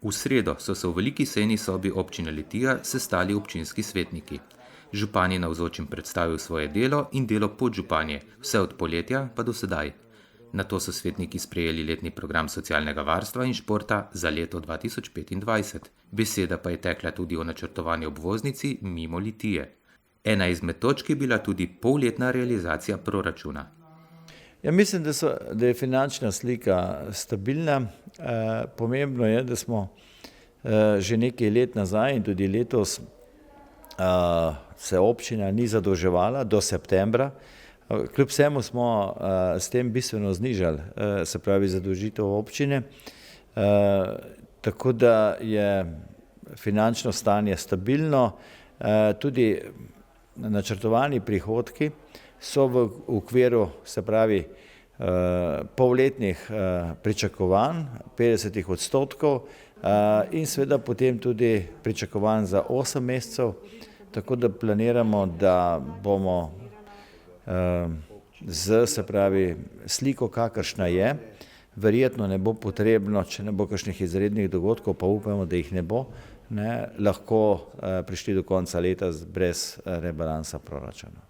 V sredo so se v veliki sejni sobi občine Litija sestali občinski svetniki. Župan je navzočim predstavil svoje delo in delo podžupanje, vse od poletja pa do sedaj. Nato so svetniki sprejeli letni program socialnega varstva in športa za leto 2025. Beseda pa je tekla tudi o načrtovani obvoznici mimo Litije. Ena izmed točk je bila tudi polletna realizacija proračuna. Ja, mislim, da je finančna slika stabilna. Pomembno je, da smo že nekaj let nazaj in tudi letos se občina ni zadolževala do septembra. Kljub vsemu smo s tem bistveno znižali, se pravi zadolžitev občine, tako da je finančno stanje stabilno, tudi načrtovani prihodki so v okviru, se pravi, polletnih pričakovanj, 50% in seveda potem tudi pričakovanj za 8 mesecev, tako da planiramo, da bomo se pravi, sliko kakršna je, verjetno ne bo potrebno, če ne bo kakšnih izrednih dogodkov, pa upamo, da jih ne bo, lahko prišli do konca leta brez rebalansa proračuna.